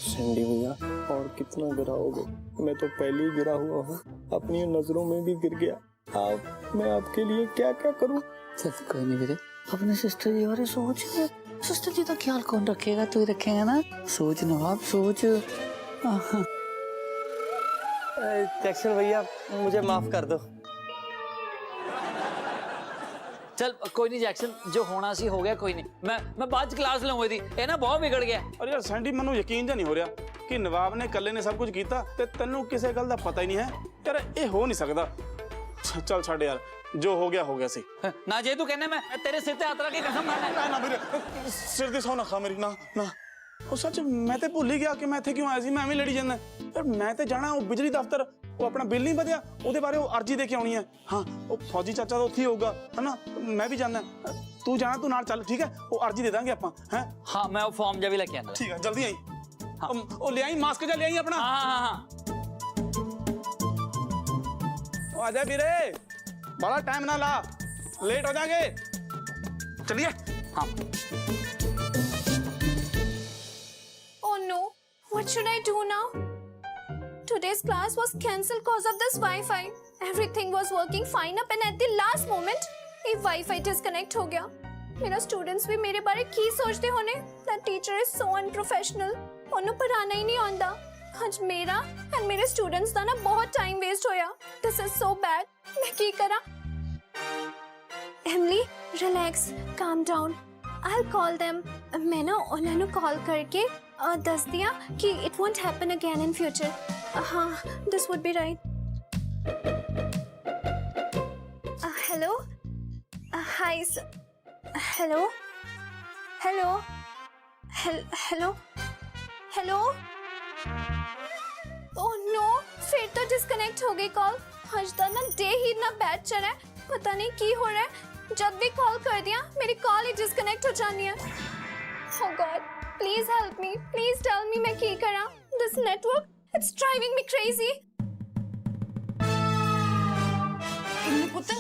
Sandy भैया और कितना गिराओगे? मैं तो पहले ही गिरा हुआ हूँ, अपनी नजरों में भी गिर गया। आप, मैं आपके लिए क्या क्या करूँ? चल कोई नहीं वीरे, अपने सिस्टर जी बारे सोच। सिस्टर जी का ख्याल कौन रखेगा? तू ही रखेगा ना। सोच नवाब सोच। जैक्सन भैया मुझे माफ कर दो। चल कोई नहीं जैक्सन, जो होना सी हो गया, कोई नहीं। मैं बाद च क्लास लऊंगी दी। ये ना बहुत बिगड़ गया। और यार सैंडी ਮੈਨੂੰ ਯਕੀਨ ਜਾਂ ਨਹੀਂ ਹੋ ਰਿਹਾ ਕਿ ਨਵਾਬ ਨੇ ਇਕੱਲੇ ਨੇ ਸਭ ਕੁਝ ਕੀਤਾ ਤੇ ਤੈਨੂੰ ਕਿਸੇ ਗੱਲ ਦਾ ਪਤਾ ਹੀ ਨਹੀਂ ਹੈ। ਯਾਰ ਇਹ ਹੋ ਨਹੀਂ ਸਕਦਾ। ਚੱਲ ਛੱਡ ਯਾਰ, ਜੋ ਹੋ ਗਿਆ ਸੀ। ना जे तू कहना मैं तेरे सिर ते हाथ रख के कसम खाना। ਨਾ ਵੀਰੇ, ਸਿਰ ਦੀ ਸੌ ਨਾ ਖਾ ਮੇਰੀ। ਨਾ ਉਹ ਸੱਚ ਮੈਂ ਤੇ ਭੁੱਲ ਹੀ ਗਿਆ ਕਿ ਮੈਂ ਇੱਥੇ ਕਿਉਂ ਆਇਆ ਸੀ। ਮੈਂ ਐਵੇਂ ਲੜੀ ਜਾਂਦਾ ਯਾਰ। ਮੈਂ ਤੇ ਜਾਣਾ ਉਹ ਬਿਜਲੀ ਦਫ਼ਤਰ, ਉਹ ਆਪਣਾ ਬਿੱਲ ਨਹੀਂ ਵਧਿਆ, ਉਹਦੇ ਬਾਰੇ ਉਹ ਅਰਜੀ ਦੇ ਕੇ ਆਉਣੀ ਹੈ। ਹਾਂ ਉਹ ਫੌਜੀ ਚਾਚਾ ਤਾਂ ਉੱਥੇ ਹੀ ਹੋਊਗਾ ਹਨਾ। ਮੈਂ ਵੀ ਜਾਣਾ, ਤੂੰ ਜਾਣਾ, ਤੂੰ ਨਾਲ ਚੱਲ ਠੀਕ ਹੈ। ਉਹ ਅਰਜੀ ਦੇ ਦਾਂਗੇ ਆਪਾਂ। ਹੈ हाँ मैं वो फॉर्म जा भी लेके आना। ठीक है, जल्दी आई। ਉਹ ले आई मास्क जा ले आई अपना। हाँ आजा वीरे, बड़ा टाइम ना ला, लेट हो जाएंगे। चलिए। हाँ। Oh no, what should I do now? Today's class was cancelled because of this Wi-Fi. Everything was working fine up and at the last moment, ये Wi-Fi disconnect हो गया। मेरा students भी मेरे बारे की सोचते होने? That teacher is so unprofessional. उन्हें पढ़ाना ही नहीं आंदा। आज मेरा and मेरे students दा ना बहुत time waste होया। This is so bad. मैं की करा? Emily, relax, calm down. I'll call them. मैं ना उन्हें कॉल करके दस दिया कि it won't happen again in future. हाँ, this would be right. Hello? Hi. Hello? Hello? Hello? Hello? Oh no! फिर तो डिस्कनेक्ट हो गई कॉल। आज तो ना डे ही इतना बैड चल रहा है, पता नहीं की हो रहा है। जब भी कॉल कर दिया मेरी कॉल ही डिस्कनेक्ट हो जानी है। Oh God, please help me. Please tell me मैं की करा? This network, it's driving me crazy. ਇੰਨੀ ਪੁੱਤ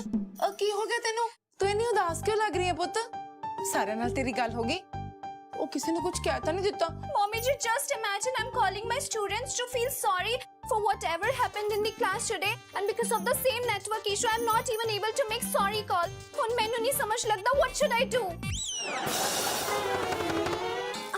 ਕੀ ਹੋ ਗਿਆ ਤੈਨੂੰ? ਤੂੰ ਇੰਨੀ ਉਦਾਸ ਕਿਉਂ ਲੱਗ ਰਹੀ ਹੈ ਪੁੱਤ? ਸਾਰਿਆਂ ਨਾਲ ਤੇਰੀ ਗੱਲ ਹੋ ਗਈ? ਉਹ ਕਿਸੇ ਨੇ ਕੁਝ ਕਹਿ ਤਾਂ ਨਹੀਂ ਦਿੱਤਾ? Mommy, just imagine I'm calling my students to feel sorry for whatever happened in the class today, and because of the same network issue, I'm not even able to make sorry call. ਹੁਣ ਮੈਨੂੰ ਨਹੀਂ ਸਮਝ ਲੱਗਦਾ what should I do?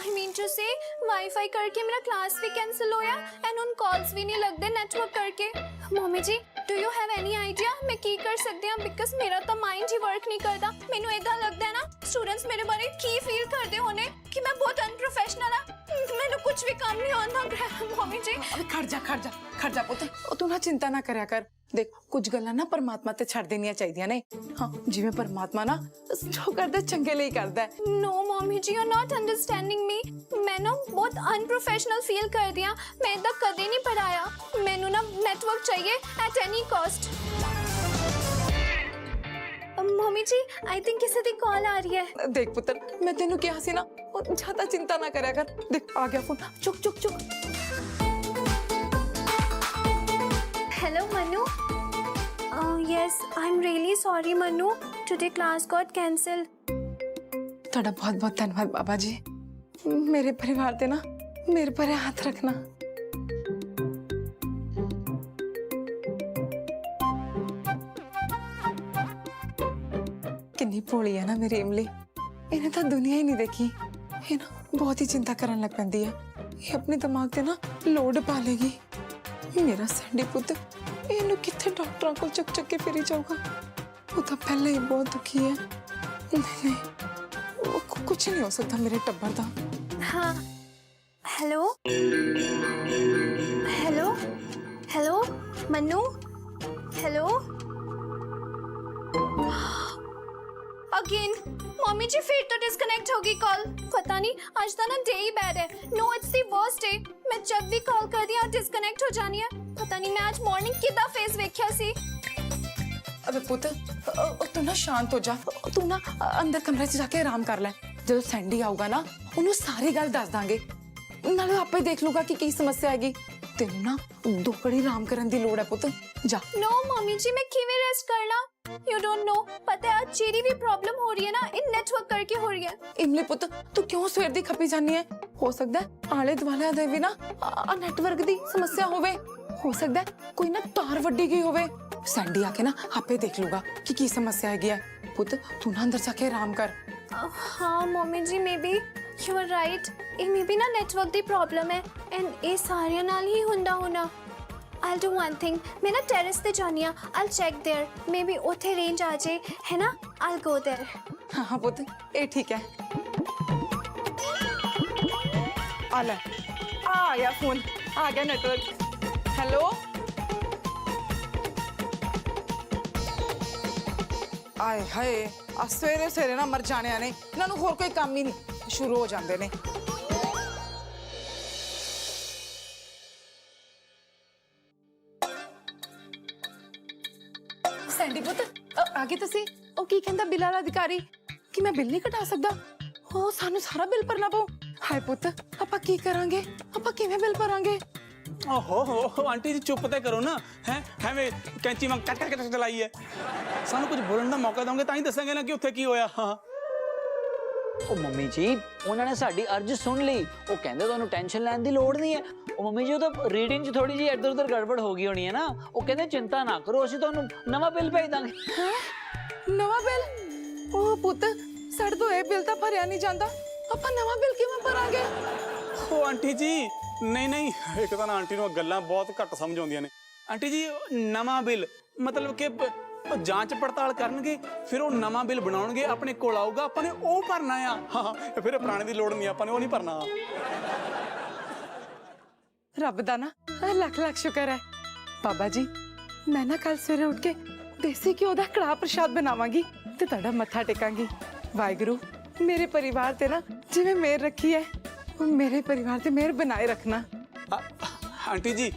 I mean to say, Wi-Fi करके मेरा class भी cancel होया and उन calls भी नहीं लगते network करके। Mummy ji, do you have any idea मैं की कर सकती हूँ? Because मेरा तो mind ही work नहीं करता। मैंने ऐसा लगता है ना students मेरे बारे की feel करते होने कि मैं बहुत unprofessional है। मैंने कुछ भी काम नहीं आना। मम्मी जी ਅਬੇ ਖੜ ਜਾ ਪੁੱਤ। ਉਹ ਤੂੰ ਨਾ ਚਿੰਤਾ ਨਾ ਕਰਿਆ ਕਰ। ਦੇਖ ਕੁਝ ਗੱਲਾਂ ਨਾ ਪਰਮਾਤਮਾ ਤੇ ਛੱਡ ਦੇਣੀਆਂ ਚਾਹੀਦੀਆਂ ਨੇ। ਹਾਂ ਜਿਵੇਂ ਪਰਮਾਤਮਾ ਨਾ ਜੋ ਕਰਦਾ ਚੰਗੇ ਲਈ ਕਰਦਾ ਹੈ। No mommy ji, you're not understanding me. मैं ना बहुत unprofessional feel कर दिया। मैं इतना कदे नहीं पढ़ाया। मैंने ना network चाहिए at any cost. Mummy ji, I think किसी की कॉल आ रही है। ਦੇਖ ਪੁੱਤਰ ਮੈਂ ਤੈਨੂੰ ਕਿਹਾ ਸੀ ਨਾ ਉਹ ਜ਼ਿਆਦਾ ਚਿੰਤਾ ਨਾ ਕਰਿਆ ਕਰ। ਦੇਖ ਆ ਗਿਆ ਫੋਨ। ਚੁੱਕ। Hello Manu. Yes, I'm really sorry Manu. Today class got cancelled. ਤੁਹਾਡਾ ਬਹੁਤ ਧੰਨਵਾਦ ਬਾਬਾ ਜੀ। ਮੇਰੇ ਪਰਿਵਾਰ ਤੇ ਨਾ ਮੇਰੇ ਪਰ ਹੱਥ ਰੱਖਣਾ। कितनी भोली है ना मेरी इमली। इन्हें तो दुनिया ही नहीं देखी। ये ना बहुत ही चिंता करने लग पैंदी है। ये अपने दिमाग ते ना लोड पा लेगी। मेरा सैंडी पुत इन्हें कितने डॉक्टरों को चक के फिरी जाऊगा। वो तो पहले ही बहुत दुखी है। नहीं वो कुछ नहीं हो सकता मेरे टब्बर का। हाँ, hello Manu, hello again. Mummy ji फिर तो डिस्कनेक्ट होगी कॉल। पता नहीं आज तो ना डे ही बैड है। No it's the worst day. मैं जब भी कॉल कर दिया डिस्कनेक्ट हो जानी है। पता नहीं मैं आज मॉर्निंग किदा फेस वेख्या सी। अबे पुत तू ना शांत हो जा। तू ना अंदर कमरे च जाके आराम कर ले। जो सैंडी आऊगा ना उन्हें सारी गल दस दांगे। नाले आपे देख लूगा कि समस्या हैगी। तेनू ना दो घड़ी आराम करन दी लोड़ है पुत। जा। नो मम्मी जी, मैं किवें रेस्ट करना? You don't know, पता है आज चेरी भी प्रॉब्लम हो रही है ना, इन नेटवर्क करके हो रही है। इमली पुत तू क्यों सवेर दी खपी जानी है? हो सकता है आले दुआले दे भी ना नेटवर्क दी समस्या होवे, हो सकता है कोई ना तार वड्डी गई होवे। सैंडी आके ना आपे देख लूगा कि समस्या है। पुत तू ना अंदर जाके आराम कर। हाँ mummy ji, maybe you are right, ਇਹ मे बी ना नेटवर्क दी प्रॉब्लम है एंड ਇਹ ਸਾਰਿਆਂ ਨਾਲ ਹੀ ਹੁੰਦਾ ਹੋਣਾ। I'll do one thing, मैं ना टेरेस पे जानी आ, I'll check there, may be उथे रेंज आ जाए, है ना? I'll go there। हाँ हाँ पुत ये ठीक है। आ ले, आ गया फोन, आ गया नेटवर्क। हेलो आए हाय आ सवेरे सवेरे ना मर जाने ने, इन्होंने होर कोई काम ही नहीं, शुरू हो जाते ने। सैंडी पुत आगे तुसी ओ की कहंदा बिल वाला अधिकारी कि मैं बिल नहीं कटा सकदा, ओ सानू सारा बिल भरना पऊ। हाय पुत आपा की करांगे, आपा किवें बिल भरांगे? ओहो आंटी जी चुप ते करो ना, हैं ਐਵੇਂ कैंची वांग कट कट चलाई है। ਸਾਨੂੰ ਕੁਝ ਬੋਲਣ ਦਾ ਮੌਕਾ ਦੋਗੇ ਤਾਂ ਹੀ ਦੱਸਾਂਗੇ ਨਾ ਕਿ ਉੱਥੇ ਕੀ ਹੋਇਆ। ਹਾਂ ਉਹ ਮੰਮੀ ਜੀ ਉਹਨਾਂ ਨੇ ਸਾਡੀ ਅਰਜ਼ ਸੁਣ ਲਈ, ਉਹ ਕਹਿੰਦੇ ਤੁਹਾਨੂੰ ਟੈਨਸ਼ਨ ਲੈਣ ਦੀ ਲੋੜ ਨਹੀਂ ਹੈ। ਉਹ ਮੰਮੀ ਜੀ ਉਹ ਤਾਂ ਰੀਡਿੰਗ 'ਚ ਥੋੜੀ ਜਿਹੀ ਇੱਧਰ ਉੱਧਰ ਗੜਬੜ ਹੋ ਗਈ ਹੋਣੀ ਹੈ ਨਾ, ਉਹ ਕਹਿੰਦੇ ਚਿੰਤਾ ਨਾ ਕਰੋ ਅਸੀਂ ਤੁਹਾਨੂੰ ਨਵਾਂ ਬਿੱਲ ਭੇਜ ਦਾਂਗੇ। ਨਵਾਂ ਬਿੱਲ? ਉਹ ਪੁੱਤ ਸਾਡੇ ਤੋਂ ਇਹ ਬਿੱਲ ਤਾਂ ਭਰਿਆ ਨਹੀਂ ਜਾਂਦਾ, ਆਪਾਂ ਨਵਾਂ ਬਿੱਲ ਕਿਵੇਂ ਭਰਾਂਗੇ? ਉਹ ਆਂਟੀ ਜੀ ਨਹੀਂ ਇੱਕ ਤਾਂ ਨਾ ਆਂਟੀ ਨੂੰ ਗੱਲਾਂ ਬਹੁਤ ਘੱਟ ਸਮਝ ਆਉਂਦੀਆਂ ਨੇ। ਆਂਟੀ ਜੀ ਨਵਾਂ ਬਿੱਲ ਮਤਲਬ ਕਿ ਜਾਂਚ ਪੜਤਾਲ ਕਰਨਗੇ, ਫਿਰ ਉਹ ਨਵਾਂ ਬਿੱਲ ਬਣਾਉਣਗੇ, ਆਪਣੇ ਕੋਲ ਆਊਗਾ, ਆਪਾਂ ਨੇ ਉਹ ਭਰਨਾ ਆ। ਹਾਂ ਫਿਰ ਪੁਰਾਣੇ ਦੀ ਲੋੜ ਨਹੀਂ, ਆਪਾਂ ਨੇ ਉਹ ਨਹੀਂ ਭਰਨਾ। ਰੱਬ ਦਾ ਨਾ ਲੱਖ ਲੱਖ ਸ਼ੁਕਰ ਹੈ। ਬਾਬਾ ਜੀ ਮੈਂ ਨਾ ਕੱਲ ਸਵੇਰੇ ਉੱਠ ਕੇ ਦੇਸੀ ਘਿਓ ਦਾ ਕੜਾਹ ਪ੍ਰਸ਼ਾਦ ਬਣਾਵਾਂਗੀ ਤੇ ਤੁਹਾਡਾ ਮੱਥਾ ਟੇਕਾਂਗੀ। ਵਾਹਿਗੁਰੂ ਮੇਰੇ ਪਰਿਵਾਰ ਤੇ ਨਾ ਜਿਵੇਂ ਮਿਹਰ ਰੱਖੀ ਹੈ, ਮੇਰੇ ਪਰਿਵਾਰ ਤੇ ਮਿਹਰ ਬਣਾਏ ਰੱਖਣਾ। ਆਂਟੀ ਜੀ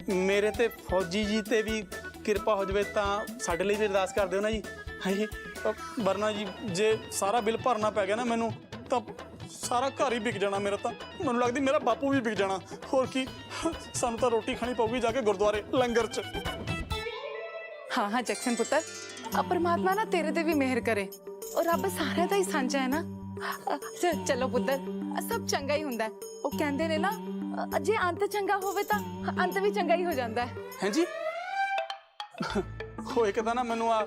ਮੇਰੇ ਤੇ ਫੌਜੀ ਜੀ ਤੇ ਵੀ ਕਿਰਪਾ ਹੋ ਜਾਵੇ ਤਾਂ ਸਾਡੇ ਲਈ ਵੀ ਅਰਦਾਸ ਕਰ ਦਿਓ ਨਾ ਜੀ। ਹਾਂਜੀ ਵਰਨਾ ਜੀ ਜੇ ਸਾਰਾ ਬਿੱਲ ਭਰਨਾ ਪੈ ਗਿਆ ਨਾ ਮੈਨੂੰ ਤਾਂ ਸਾਰਾ ਘਰ ਹੀ ਵਿਕ ਜਾਣਾ ਮੇਰਾ, ਤਾਂ ਮੈਨੂੰ ਲੱਗਦੀ ਮੇਰਾ ਬਾਪੂ ਵੀ ਵਿਕ ਜਾਣਾ। ਹੋਰ ਕੀ, ਸਾਨੂੰ ਤਾਂ ਰੋਟੀ ਖਾਣੀ ਪਊਗੀ ਜਾ ਕੇ ਗੁਰਦੁਆਰੇ ਲੰਗਰ 'ਚ। हाँ हाँ जैक्सन पुत्र, अब परमात्मा ना तेरे ते भी मेहर करे और रब सारे दा ही सांझा है ना। चलो पुत्र सब चंगा ही हुंदा है, वो कहंदे ने ना जे अंत चंगा होवे तां अंत भी चंगा ही हो जांदा है। हैं जी ਉਹ ਇੱਕ ਤਾਂ ਨਾ ਮੈਨੂੰ ਆ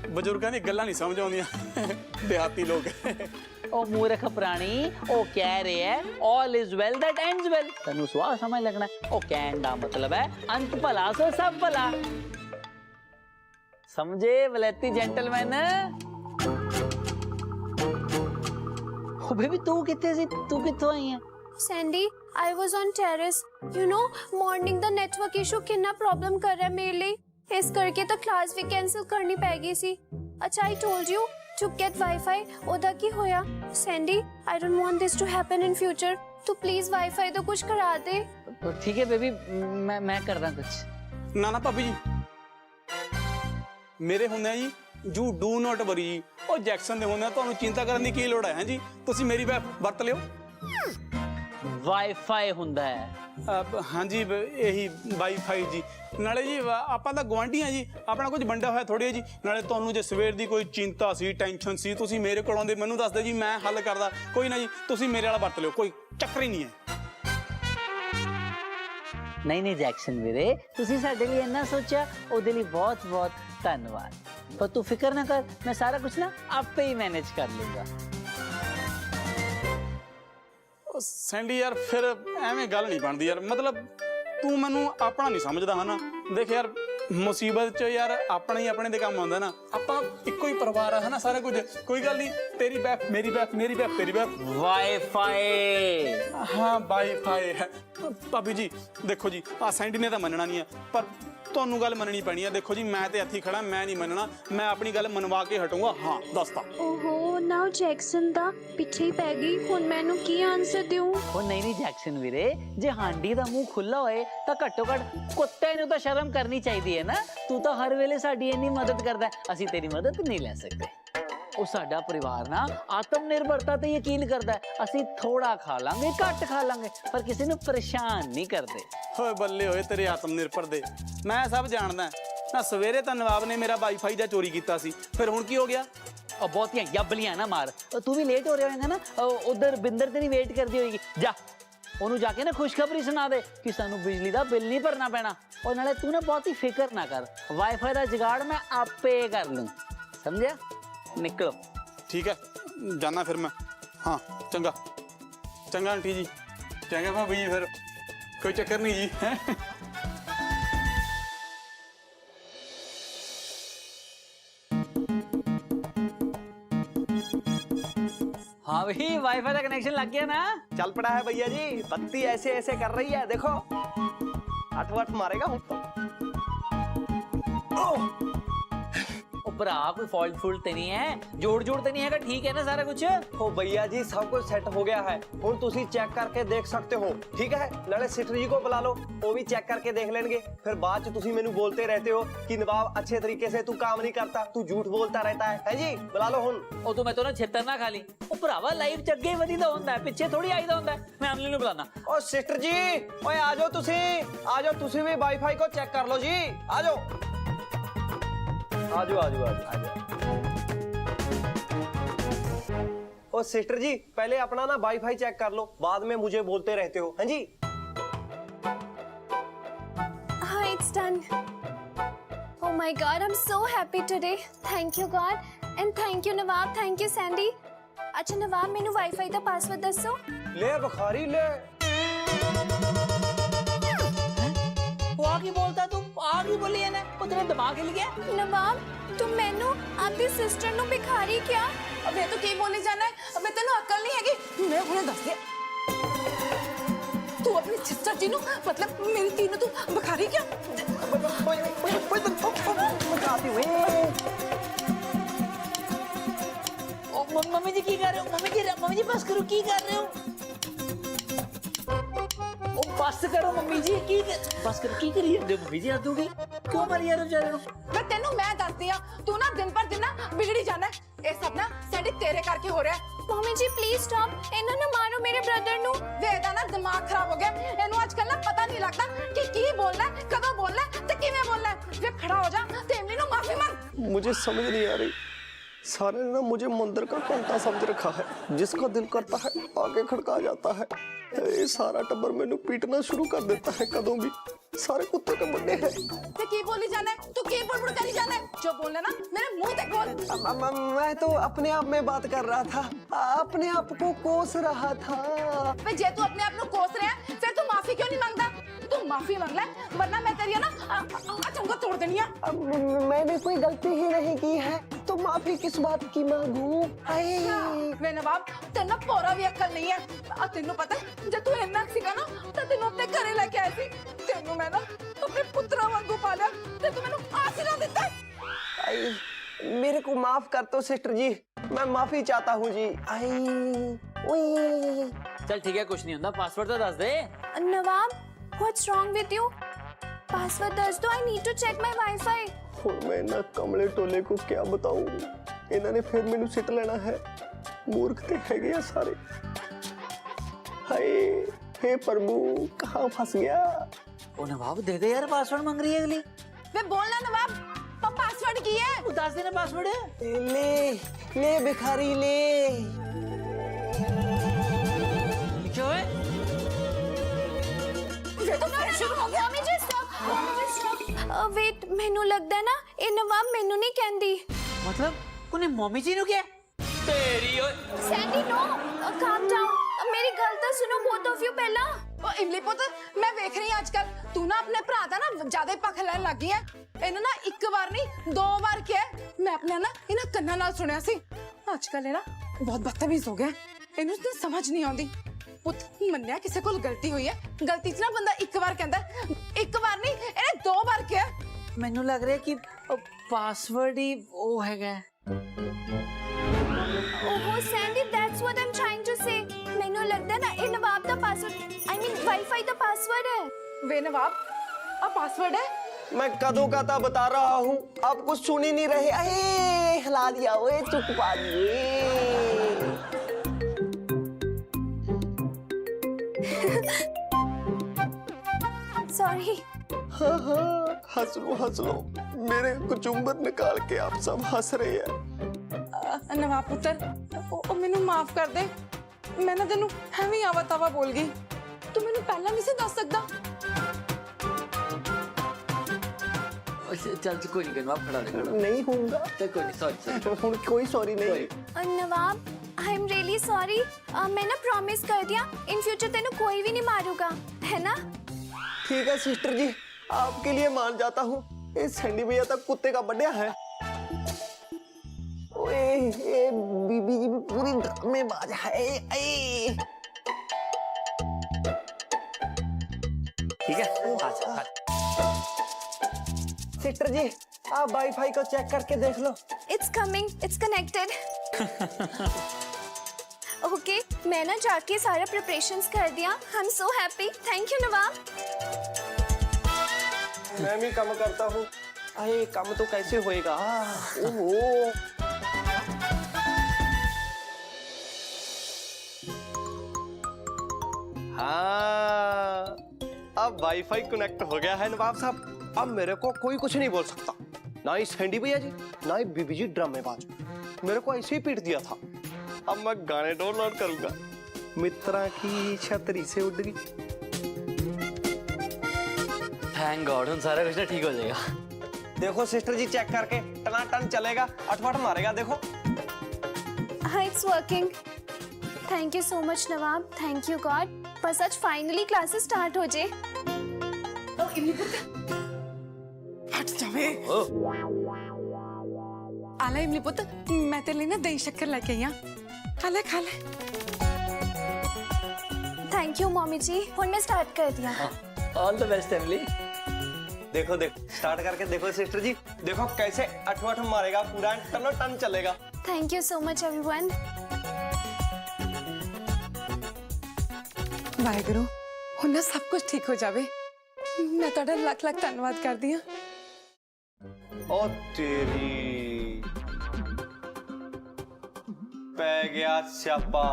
ਬਜ਼ੁਰਗਾਂ ਦੀ ਗੱਲਾਂ ਨਹੀਂ ਸਮਝ ਆਉਂਦੀਆਂ, ਦਿਹਾਤੀ ਲੋਕ। ਉਹ ਮੂਰਖ ਪ੍ਰਾਣੀ ਉਹ ਕਹਿ ਰਿਹਾ ਹੈ all is well that ends well, ਤੈਨੂੰ ਸਵਾਹ ਸਮਝ ਲੱਗਣਾ। ਉਹ ਕਹਿਣ ਦਾ ਮਤਲਬ ਹੈ ਅੰਤ ਭਲਾ ਸੋ ਸਭ ਭਲਾ, ਸਮਝੇ ਵਲੈਤੀ ਜੈਂਟਲਮੈਨ। ਉਹ ਬੇਬੀ ਤੂੰ ਕਿੱਥੇ ਸੀ, ਤੂੰ ਕਿੱਥੋਂ ਆਈ ਹੈ? Sandy I was on terrace, you know morning दा नेटवर्क इशू कितना प्रॉब्लम कर रहा है मेरे लिए, इस करके तो क्लास भी कैंसिल करनी पै गई सी। अच्छा I told you to get wifi, ओदा की होया? Sandy I don't want this to happen in future, तू प्लीज वाईफाई तो कुछ करा दे। ठीक है बेबी मैं कर रहा कुछ। ਨਾ ਭਾਬੀ ਜੀ ਮੇਰੇ ਹੁੰਦੇ ਜੀ ਯੂ ਡੂ ਨਾਟ ਵਰੀ ਜੀ, ਉਹ ਜੈਕਸਨ ਦੇ ਹੁੰਦੇ ਤੁਹਾਨੂੰ ਚਿੰਤਾ ਕਰਨ ਦੀ ਕੀ ਲੋੜ ਹੈ ਜੀ, ਤੁਸੀਂ ਮੇਰੀ ਵਰਤ ਲਿਓ। ਵਾਈਫਾਈ ਹੁੰਦਾ ਹੈ? ਹਾਂਜੀ ਇਹੀ ਵਾਈਫਾਈ ਜੀ। ਨਾਲੇ ਜੀ ਆਪਾਂ ਤਾਂ ਗੁਆਂਢੀਆਂ ਜੀ, ਆਪਣਾ ਕੁਝ ਵੰਡਿਆ ਹੋਇਆ ਥੋੜੀ ਜੀ। ਨਾਲੇ ਤੁਹਾਨੂੰ ਜੇ ਸਵੇਰ ਦੀ ਕੋਈ ਚਿੰਤਾ ਸੀ, ਟੈਨਸ਼ਨ ਸੀ, ਤੁਸੀਂ ਮੇਰੇ ਕੋਲ ਆਉਂਦੇ ਮੈਨੂੰ ਦੱਸਦੇ ਜੀ, ਮੈਂ ਹੱਲ ਕਰਦਾ। ਕੋਈ ਨਾ ਜੀ ਤੁਸੀਂ ਮੇਰੇ ਵਾਲਾ ਵਰਤ ਲਿਓ, ਕੋਈ ਚੱਕਰ ਹੀ ਨਹੀਂ ਹੈ। ਨਹੀਂ ਜੈਕਸਨ ਵੀਰੇ ਤੁਸੀਂ ਸਾਡੇ ਲਈ ਇੰਨਾ ਸੋਚਿਆ, ਉਹਦੇ ਲਈ ਬਹੁਤ ਬਹੁਤ ਧੰਨਵਾਦ। ਪਰ ਤੂੰ ਫਿਕਰ ਨਾ ਕਰ, ਮੈਂ ਸਾਰਾ ਕੁਝ ਨਾ ਆਪੇ ਹੀ ਮੈਨੇਜ ਕਰ ਲੂੰਗਾ। ਸੈਂਡੀ ਯਾਰ ਫਿਰ ਐਵੇਂ ਗੱਲ ਨਹੀਂ ਬਣਦੀ ਯਾਰ, ਮਤਲਬ ਤੂੰ ਮੈਨੂੰ ਆਪਣਾ ਨਹੀਂ ਸਮਝਦਾ ਹਨਾ। ਦੇਖ ਯਾਰ ਮੁਸੀਬਤ 'ਚ ਯਾਰ ਆਪਣਾ ਹੀ ਆਪਣੇ ਦੇ ਕੰਮ ਆਉਂਦਾ ਨਾ, ਆਪਾਂ ਇੱਕੋ ਹੀ ਪਰਿਵਾਰ ਆ ਹਨਾ ਸਾਰਾ ਕੁਝ। ਕੋਈ ਗੱਲ ਨਹੀਂ, ਤੇਰੀ ਬੈਫ ਮੇਰੀ ਬੈਫ, ਮੇਰੀ ਬੈਫ ਤੇਰੀ ਬੈਫ। ਵਾਈਫਾਈ? ਹਾਂ ਵਾਈਫਾਈ ਹੈ। ਭਾਬੀ ਜੀ ਦੇਖੋ ਜੀ ਆ ਸੈਂਡੀ ਨੇ ਤਾਂ ਮੰਨਣਾ ਨਹੀਂ ਹੈ, ਪਰ ਤੁਹਾਨੂੰ ਗੱਲ ਮੰਨਣੀ ਪੈਣੀ ਹੈ। ਦੇਖੋ ਜੀ ਮੈਂ ਤੇ ਇੱਥੇ ਖੜਾ, ਮੈਂ ਨਹੀਂ ਮੰਨਣਾ, ਮੈਂ ਆਪਣੀ ਗੱਲ ਮਨਵਾ ਕੇ ਹਟੂੰਗਾ। ਹਾਂ ਦੱਸਤਾ। ओहो नाउ जैक्सन दा पिछे ही पै गई, हुन मैनू की आंसर देऊं? ਉਹ ਨਹੀਂ ਜੈਕਸਨ ਵੀਰੇ, ਜੇ ਹਾਂਡੀ ਦਾ ਮੂੰਹ ਖੁੱਲਾ ਹੋਏ ਤਾਂ ਘੱਟੋ ਘੱਟ ਕੁੱਤੇ ਨੂੰ ਤਾਂ ਸ਼ਰਮ ਕਰਨੀ ਚਾਹੀਦੀ ਹੈ ਨਾ। ਤੂੰ ਤਾਂ ਹਰ ਵੇਲੇ ਸਾਡੀ ਇੰਨੀ ਮਦਦ ਕਰਦਾ, ਅਸੀਂ ਤੇਰੀ ਮਦਦ ਨਹੀਂ ਲੈ ਸਕਦੇ। ਉਹ ਸਾਡਾ ਪਰਿਵਾਰ ਨਾ ਆਤਮ ਨਿਰਭਰਤਾ ਤੇ ਯਕੀਨ ਕਰਦਾ ਹੈ। ਅਸੀਂ ਥੋੜਾ ਖਾ ਲਾਂਗੇ, ਘੱਟ ਖਾ ਲਾਂਗੇ, ਪਰ ਕਿਸੇ ਨੂੰ ਪਰੇਸ਼ਾਨ ਨਹੀਂ ਕਰਦੇ। ਹੋਏ ਬੱਲੇ ਹੋਏ ਤੇਰੇ ਆਤਮ ਨਿਰਭਰ ਦੇ, ਮੈਂ ਸਭ ਜਾਣਦਾ। ਨਾ ਸਵੇਰੇ ਤਾਂ ਨਵਾਬ ਨੇ ਮੇਰਾ ਵਾਈਫਾਈ ਦਾ ਚੋਰੀ ਕੀਤਾ ਸੀ, ਫਿਰ ਹੁਣ ਕੀ ਹੋ ਗਿਆ? और बहुतियां यबलियां ना मार। और तू भी लेट हो रहा होगा ना, उधर बिंदर तेरी वेट करती होगी। जा ਉਹਨੂੰ ਜਾ ਕੇ ਨਾ ਖੁਸ਼ਖਬਰੀ ਸੁਣਾ ਦੇ ਕਿ ਸਾਨੂੰ ਬਿਜਲੀ ਦਾ ਬਿੱਲ ਨਹੀਂ ਭਰਨਾ ਪੈਣਾ। और ਨਾਲੇ ਤੂੰ ਨਾ ਬਹੁਤੀ ਫਿਕਰ ਨਾ ਕਰ, ਵਾਈਫਾਈ ਦਾ ਜੁਗਾੜ ਮੈਂ ਆਪੇ ਕਰ ਲੂੰ, ਸਮਝਿਆ? ਨਿਕਲੋ। ठीक है, जाना फिर मैं। हाँ चंगा चंगा आंटी जी, चंगा भाभी जी, फिर कोई चक्कर नहीं जी। हाँ भाई, वाईफाई का कनेक्शन लग गया ना? चल पड़ा है भैया जी, बत्ती ऐसे ऐसे कर रही है, देखो 8 वाट मारेगा हूँ। ओ भरा कोई फॉल्ट फुल्ट तो नहीं है, जोड़ जोड़ तो नहीं है, ठीक है ना सारा कुछ? ओ भैया जी सब कुछ सेट हो गया है, हुण तुसी चेक करके देख सकते हो, ठीक है? नाले सिस्टर जी को बुला लो, वो भी चेक करके देख लेंगे। फिर बाद च तुसी मेनू बोलते रहते हो कि नवाब अच्छे तरीके से तू काम नहीं करता, तू झूठ बोलता रहता है जी? बुला लो हुण। ओ तू मैं तो ना छितर ना खा ली। ओ भरावा लाइव च अगे वधी दा हुंदा है, पिछे थोड़ी आईदा हुंदा है। मैं अमली नू बुलाना। ओ सिस्टर जी, ओए आ जाओ तुसी भी वाईफाई को चेक कर लो जी, आ जाओ आ जाओ आ जाओ आ जाओ। ओ सिस्टर जी, पहले अपना ना वाईफाई चेक कर लो, बाद में मुझे बोलते रहते हो, हैं जी? हाँ, it's done. Oh my God, I'm so happy today. Thank you God, and thank you Nawab, thank you Sandy. अच्छा नवाब, मैनू वाईफाई दा पासवर्ड दसो। ले बुखारी ले। वो आगे बोलता तू, आगे बोली है ना, वो तेरा दिमाग हिल गया? नवाब, तुम मैनू आपकी सिस्टर नु भिखारी क्या? अबे तो की बोली जाना है? अबे तेनू अकल नहीं हैगी? मैं हुणे दस दिया, तू अपनी सिस्टर जी नु मतलब मेरी धी नु तू भिखारी क्या? ओ मम्मी जी की कर रहे हो? मम्मी जी बस करो, की कर रहे हो? ओ बस करो मम्मी जी, की बस करो, की करी ਜਾਂਦੇ मम्मी जी? हद हो गई, क्यों मारी यार बेचारे ਨੂੰ? मैं तेनू मैं दसदी आ, तू ना दिन पर दिन ना बिगड़ी जाना है। ये सब ना सैंडी तेरे करके हो रहा है। मम्मी जी प्लीज स्टॉप, इन्हों ना मारो मेरे ब्रदर नु। वे दा ना दिमाग खराब हो गया, इन्हू आजकल ना पता नहीं लगता कि की बोलना है, कदों बोलना है ते किवें बोलना है। वे खड़ा हो जा ते इमली नु माफी मांग। मुझे समझ नहीं आ रही, सारे ने ना मुझे मंदिर का घंटा समझ रखा है, जिसका दिल करता है आगे खड़का जाता है। ये सारा टब्बर मैनू पीटना शुरू कर देता है कदों भी, सारे कुत्ते के बड्डे हैं। ते की बोली जाना है? तू की बुड़बुड़ करी जाना है? जो बोलना ना मेरे मुंह ते बोल। मैं तो अपने आप में बात कर रहा था, अपने आप को कोस रहा था। वे जे तू अपने आप नु कोस रहा है, फिर तू माफी क्यों नहीं मांगदा? तू माफी मांग ले, वरना मैं तेरी ना चंगा तोड़ देनी है। मैंने कोई गलती ही नहीं की है, तो माफी किस बात की मांगू? वे नवाब, तेना पोरा भी अक्ल नहीं है। तेनू पता है जब तू इन्ना सीगा ना तो तेनू अपने घरे लेके आई थी, तेनू मैं ना अपने पुत्रा वांगू पाला, ते तू मैनू आशीर्वाद देता है। मेरे को माफ कर दो सिस्टर जी, मैं माफी चाहता हूँ जी। चल ठीक है, कुछ नहीं होता, पासवर्ड तो दस दे। Nawab, what's wrong with you? Password दस दो, I need to check my wifi. और मैं ना कमले टोले को क्या बताऊं, इन्होंने फिर मैनू सिट लेना है। मूर्ख ते है गया सारे। हाय हे प्रभु, कहाँ फंस गया? ओ नवाब दे दे यार, पासवर्ड मांग रही है अगली। वे बोलना नवाब, पासवर्ड की है? वो दस देना पासवर्ड है। ले भिखारी ले। क्यों है? वे तो फिर शुरू हो गया। मम्मी जी स्टॉप, मम्मी जी स्टॉप। वेट, मैनू लगदा है ना ये नवाब मैनू नहीं कहंदी। मतलब उन्हें मम्मी जी नु क्या? तेरी ओए। सैंडी नो, काम डाउन, मेरी गल तो सुनो बोथ ऑफ यू पहला। ओ इमली पुत, मैं देख रही आजकल तू ना अपने भरा दा ना ज्यादा पख लैन लग गई है। इन्हें ना एक बार नहीं 2 बार किया, मैं अपने ना इन्हां कन्ना नाल सुनिया सी। आजकल है ना बहुत बदतमीज हो गया, इन्हें तो समझ नहीं आती। पुत मन्निया किसी को गलती हुई है, गलती च ना बंदा एक बार कहता है, एक बार नहीं इन्हें 2 बार किया। मैनू लग रहा है कि पासवर्ड ही वो हैगा। ओहो Sandy, that's what I am trying to say. मैनू लगदा है ना ये नवाब दा पासवर्ड, आई मीन वाईफाई दा पासवर्ड है। वे नवाब, अब पासवर्ड है? मैं कदों का था बता रहा हूँ, आप कुछ सुन ही नहीं रहे। अरे हिला दिया, ओए चुप पाजिए। सॉरी। हाँ हाँ, हंस लो। मेरे कुचुम्बर निकाल के आप सब हंस रहे हैं। नवाब पुत्र मैनू माफ कर दे, मैं ना तेनू एवं आवा तावा बोल गई। तू मैनू पहला नहीं से दस सकदा। चल कोई नहीं, नवाब खड़ा रहे। नहीं होगा। चल कोई नहीं, सॉरी। हुण कोई सॉरी नहीं। नवाब आई एम रियली सॉरी। मैं ना प्रॉमिस कर दिया इन फ्यूचर तेनू कोई भी नहीं मारूगा, है ना? ठीक है सिस्टर जी, आपके लिए मान जाता हूँ। इस सैंडी भैया तक कुत्ते का बढ़िया है। ओए ये बीबी जी भी पूरी ड्रामेबाज है। ठीक है, अच्छा। सिस्टर जी, आप वाईफाई को चेक करके देख लो। It's coming, it's connected. Okay, मैं ना जाके सारा प्रिपरेशंस कर दिया। I am so happy. Thank you Nawab. मैं भी काम करता हूँ। अरे काम तो कैसे होएगा? ओहो, हाँ, अब वाईफाई कनेक्ट हो गया है नवाब साहब। अब मेरे को कोई कुछ नहीं बोल सकता, ना ही सैंडी भैया जी, ना ही बीबी जी ड्रामेबाज। मेरे को ऐसे ही पीट दिया था। अब मैं गाने डाउनलोड करूंगा। मित्रा की छतरी से उड़ गई। थैंक गॉड, हम सारा कुछ ना ठीक हो जाएगा। देखो सिस्टर जी, चेक करके टनाटन चलेगा, अठवट मारेगा। देखो हाँ, it's working. Thank you so much Nawab, thank you God. बस आज फाइनली क्लासेस स्टार्ट हो जाए। हट जावे। आला इमली पुत, मैं तेरे लिए ना दही शक्कर लेके आई हां। खा ले। थैंक यू मम्मी जी, और मैं स्टार्ट कर दिया। All the best Emily. देखो स्टार्ट करके देखो सिस्टर जी, देखो कैसे अठवट मारेगा, पूरा टन चलेगा। Thank you so much everyone. Waheguru, हुण ना सब कुछ ठीक हो जावे। मैं तुहाडा लख धन्नवाद करदी हां। ओ तेरी, पै गया स्यापा।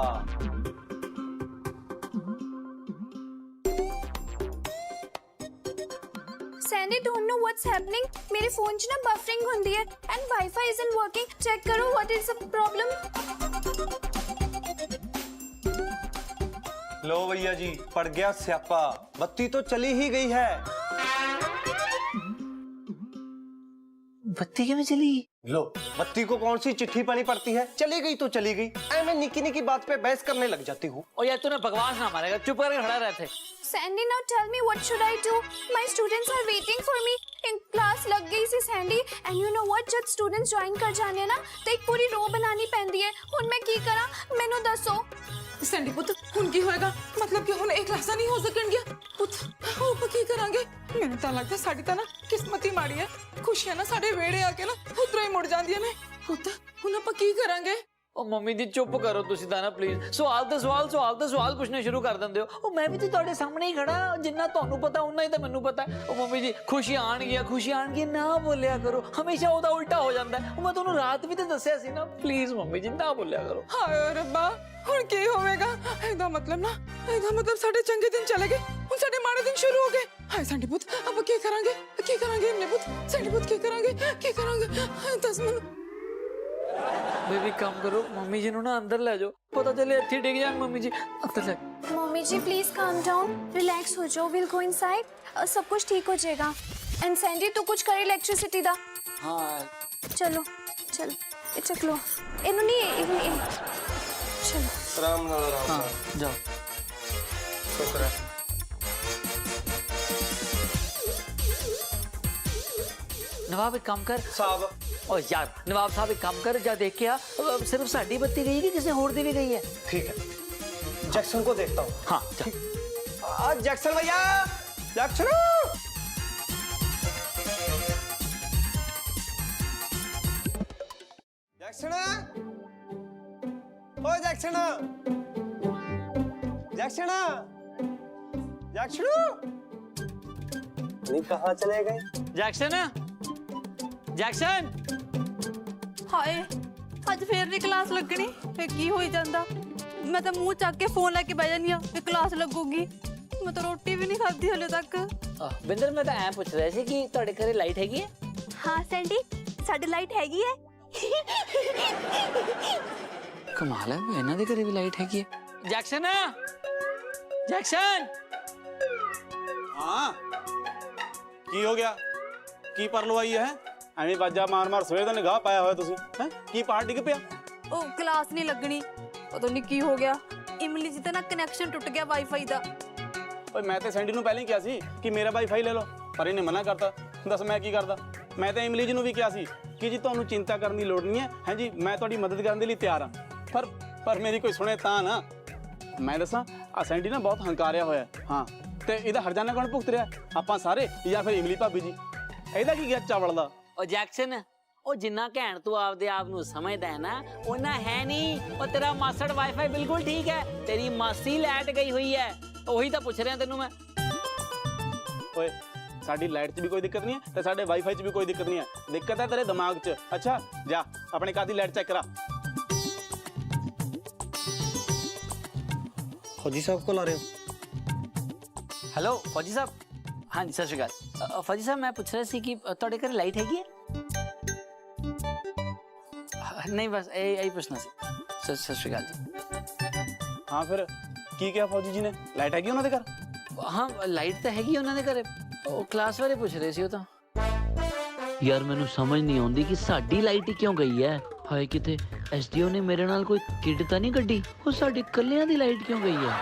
Sandy, don't know what's happening. मेरे फोन च ना बफरिंग होंदी है and wifi isn't working. Check करो व्हाट इज द प्रॉब्लम। लो भैया जी, पड़ गया स्यापा। बत्ती तो चली ही गई है। बत्ती क्यों चली? लो, बत्ती को कौन सी चिट्ठी पानी पड़ती है? चली गई तो चली गई। मैं निकी बात पे बहस करने लग जाती हूँ। और यार तूने बकवास ना मारेगा, चुप करके खड़ा रहते। Sandy, now tell me what should I do? My students are waiting for me. In class लग गई सी Sandy, and you know what? जब students join कर जाने ना, तो एक पूरी रो बनानी पैंदी है। हुण मैं की करा? मैनू दसो। सैंडी पुत, हुण की होएगा? मतलब कि हुण एक क्लासा नहीं हो सकणगियां? पुत, ਆਪਾਂ ਕੀ ਕਰਾਂਗੇ? ਮੈਨੂੰ ਤਾਂ ਲੱਗਦਾ ਸਾਡੀ ਤਾਂ ਨਾ ਕਿਸਮਤ ਹੀ ਮਾੜੀ ਹੈ। ਖੁਸ਼ੀਆਂ ਨਾ ਸਾਡੇ ਵਿਹੜੇ ਆ ਕੇ ਨਾ ਉਧਰੋਂ ਹੀ ਮੁੜ ਜਾਂਦੀਆਂ ਨੇ। ਪੁੱਤ, ਹੁਣ ਆਪਾਂ ਕੀ ਕਰਾਂਗੇ? ਉਹ ਮੰਮੀ ਜੀ ਚੁੱਪ ਕਰੋ ਤੁਸੀਂ ਤਾਂ ਨਾ ਪਲੀਜ਼। ਸਵਾਲ ਤੇ ਸਵਾਲ ਪੁੱਛਣੇ ਸ਼ੁਰੂ ਕਰ ਦਿੰਦੇ ਹੋ। ਉਹ ਮੈਂ ਵੀ ਤੇ ਤੁਹਾਡੇ ਸਾਹਮਣੇ ਹੀ ਖੜਾ, ਜਿੰਨਾ ਤੁਹਾਨੂੰ ਪਤਾ ਉਨਾ ਹੀ ਤਾਂ ਮੈਨੂੰ ਪਤਾ। ਉਹ ਮੰਮੀ ਜੀ, ਖੁਸ਼ੀਆਂ ਆਣਗੀਆਂ ਨਾ ਬੋਲਿਆ ਕਰੋ। ਹਮੇਸ਼ਾ ਉਹਦਾ ਉਲਟਾ ਹੋ ਜਾਂਦਾ ਹੈ। ਉਹ ਮੈਂ ਤੁਹਾਨੂੰ ਰਾਤ ਵੀ ਤੇ ਦੱਸਿਆ ਸੀ ਨਾ। ਪਲੀਜ਼ ਮੰਮੀ ਜੀ ਨਾ ਬੋਲਿਆ ਕਰੋ। ਹਾਏ ਰੱਬਾ, ਹੁਣ ਕੀ ਹੋਵੇਗਾ? ਇਹਦਾ ਮਤਲਬ ਸਾਡੇ ਚੰਗੇ ਦਿਨ ਚਲੇ ਗਏ, ਹੁਣ ਸਾਡੇ ਮਾੜੇ ਦਿਨ ਸ਼ੁਰੂ ਹੋ ਗਏ। ਹਾਏ ਸੈਂਡੀ ਪੁੱਤ, ਆਪਾਂ ਕੀ ਕਰਾਂਗੇ? ਇਹਨੇ ਪੁੱਤ, ਸੈਂਡੀ ਪੁੱਤ ਕੀ ਕਰਾਂਗੇ? ਦੱਸ ਮੈਨੂੰ। ਬੇਬੀ ਕੰਮ ਕਰੋ, ਮੰਮੀ ਜੀ ਨੂੰ ਨਾ ਅੰਦਰ ਲੈ ਜਾਓ। ਪਤਾ ਚੱਲੇ ਇੱਥੇ ਡਿੱਗ ਜਾਣ ਮੰਮੀ ਜੀ। ਅੰਦਰ ਲੈ। Mummy ji please calm down, relax हो जाओ। विल गो इनसाइड, सब कुछ ठीक हो जाएगा। एंड सैंडी, तू कुछ कर इलेक्ट्रिसिटी दा। हाँ चलो ये चक लो। इन्हों नहीं चलो। राम हाँ जाओ। शुक्र है। नवाब एक काम कर। साहब, ओ यार नवाब साहब एक काम कर, जा देख के आ। सिर्फ साड़ी बत्ती गई है कि किसी होर दी भी गई है? ठीक है, जैक्सन को देखता हूँ। हाँ जा। जैक्सन भैया, जैक्सन, ओ जैक्सन, नहीं कहाँ चले गए? जैक्सन ਹਾਏ ਅੱਜ ਫੇਰ ਨਹੀਂ ਕਲਾਸ ਲੱਗਣੀ। ਫੇ ਕੀ ਹੋਈ ਜਾਂਦਾ? ਮੈਂ ਤਾਂ ਮੂੰਹ ਚੱਕ ਕੇ ਫੋਨ ਲੈ ਕੇ ਬਹਿ ਜਾਂਦੀ ਆ ਕਿ ਕਲਾਸ ਲੱਗੂਗੀ। ਮੈਂ ਤਾਂ ਰੋਟੀ ਵੀ ਨਹੀਂ ਖਾਧੀ ਹਲੇ ਤੱਕ। ਬਿੰਦਰ ਮੈਂ ਤਾਂ ਐ ਪੁੱਛ ਰਿਹਾ ਸੀ ਕਿ ਤੁਹਾਡੇ ਘਰੇ ਲਾਈਟ ਹੈਗੀ ਹੈ? ਹਾਂ ਸੈਂਡੀ, ਸਾਡੇ ਲਾਈਟ ਹੈਗੀ ਹੈ। ਕਮਾਲ ਹੈ, ਇਹਨਾਂ ਦੇ ਘਰੇ ਵੀ ਲਾਈਟ ਹੈਗੀ ਹੈ। Jackson, Jackson. ਹਾਂ ਕੀ ਹੋ ਗਿਆ? ਕੀ ਪਰਲਵਾਈ ਹੈ? ਐਵੇਂ ਬਾਜਾ ਮਾਰ ਮਾਰ ਸਵੇਰ ਦਾ ਨਿਗਾਹ ਪਾਇਆ ਹੋਇਆ ਤੁਸੀਂ ਹੈ? ਕੀ ਪਾਰ ਡਿੱਗ ਪਿਆ? ਉਹ ਕਲਾਸ ਨਹੀਂ ਲੱਗਣੀ, ਪਤਾ ਨਹੀਂ ਕੀ ਹੋ ਗਿਆ। ਇਮਲੀ ਜੀ ਤਾਂ ਨਾ ਕਨੈਕਸ਼ਨ ਟੁੱਟ ਗਿਆ ਵਾਈਫਾਈ ਦਾ। ਓਏ ਮੈਂ ਤੇ ਸੈਂਡੀ ਨੂੰ ਪਹਿਲਾਂ ਹੀ ਕਿਹਾ ਸੀ ਕਿ ਮੇਰਾ ਵਾਈਫਾਈ ਲੈ ਲਓ, ਪਰ ਇਹਨੇ ਮਨਾ ਕਰਤਾ। ਦੱਸ ਮੈਂ ਕੀ ਕਰਦਾ? ਮੈਂ ਤਾਂ ਇਮਲੀ ਜੀ ਨੂੰ ਵੀ ਕਿਹਾ ਸੀ ਕਿ ਜੀ ਤੁਹਾਨੂੰ ਚਿੰਤਾ ਕਰਨ ਦੀ ਲੋੜ ਨਹੀਂ ਹੈ, ਹੈ ਜੀ, ਮੈਂ ਤੁਹਾਡੀ ਮਦਦ ਕਰਨ ਦੇ ਲਈ ਤਿਆਰ ਹਾਂ। ਪਰ ਮੇਰੀ ਕੋਈ ਸੁਣੇ ਤਾਂ ਨਾ। ਮੈਂ ਦੱਸਾਂ, ਆ ਸੈਂਡੀ ਨਾ ਬਹੁਤ ਹੰਕਾਰਿਆ ਹੋਇਆ। ਹਾਂ, ਤੇ ਇਹਦਾ ਹਰਜਾਨਾ ਕੌਣ ਭੁਗਤ ਰਿਹਾ? ਆਪਾਂ ਸਾਰੇ ਜਾਂ ਫਿਰ ਇਮਲੀ ਭਾਬੀ ਜੀ? ਇਹਦਾ ਕੀ ਗਿਆ ਚਾਵਲ ਦਾ? ਉਹ ਜੈਕਸਨ, ਉਹ ਜਿੰਨਾ ਘੈਂਟ ਤੂੰ ਆਪਦੇ ਆਪ ਨੂੰ ਸਮਝਦਾ ਹੈ ਨਾ, ਉਹਨਾਂ ਹੈ ਨਹੀਂ। ਉਹ ਤੇਰਾ ਮਾਸੜ ਵਾਈਫਾਈ ਬਿਲਕੁਲ ਠੀਕ ਹੈ, ਤੇਰੀ ਮਾਸੀ ਲਾਈਟ ਗਈ ਹੋਈ ਹੈ। ਉਹੀ ਤਾਂ ਪੁੱਛ ਰਿਹਾ ਤੈਨੂੰ ਮੈਂ। ਓਏ ਸਾਡੀ ਲਾਈਟ 'ਚ ਵੀ ਕੋਈ ਦਿੱਕਤ ਨਹੀਂ ਹੈ ਤੇ ਸਾਡੇ ਵਾਈਫਾਈ 'ਚ ਵੀ ਕੋਈ ਦਿੱਕਤ ਨਹੀਂ ਹੈ। ਦਿੱਕਤ ਹੈ ਤੇਰੇ ਦਿਮਾਗ 'ਚ। ਅੱਛਾ ਜਾ ਆਪਣੇ ਘਰ ਦੀ ਲਾਈਟ ਚੈੱਕ ਕਰਾ। फौजी साहब को ला रहे हो? ਹੈਲੋ ਫੌਜੀ ਸਾਹਿਬ। ਹਾਂਜੀ ਸਤਿ ਸ਼੍ਰੀ ਅਕਾਲ। ਫੌਜੀ ਸਾਹਿਬ ਮੈਂ ਪੁੱਛ ਰਿਹਾ ਸੀ ਕਿ ਤੁਹਾਡੇ ਘਰੇ ਲਾਈਟ ਹੈਗੀ ਹੈ? ਨਹੀਂ ਬਸ ਇਹੀ ਪੁੱਛਣਾ ਸੀ। ਸਤਿ ਸ਼੍ਰੀ ਅਕਾਲ ਜੀ। ਹਾਂ ਫਿਰ ਕੀ ਕਿਹਾ ਫੌਜੀ ਜੀ ਨੇ? ਲਾਈਟ ਹੈਗੀ ਉਹਨਾਂ ਦੇ ਘਰ? ਹਾਂ ਲਾਈਟ ਤਾਂ ਹੈਗੀ ਉਹਨਾਂ ਦੇ ਘਰੇ। ਉਹ ਕਲਾਸ ਬਾਰੇ ਪੁੱਛ ਰਹੇ ਸੀ ਉਹ ਤਾਂ। ਯਾਰ ਮੈਨੂੰ ਸਮਝ ਨਹੀਂ ਆਉਂਦੀ ਕਿ ਸਾਡੀ ਲਾਈਟ ਹੀ ਕਿਉਂ ਗਈ ਹੈ। ਹਾਏ ਕਿਤੇ ਐਸਡੀਓ ਨੇ ਮੇਰੇ ਨਾਲ ਕੋਈ ਕਿੱਡ ਤਾਂ ਨਹੀਂ ਕੱਢੀ? ਉਹ ਸਾਡੇ ਇਕੱਲਿਆਂ ਦੀ ਲਾਈਟ ਕਿਉਂ ਗਈ ਹੈ?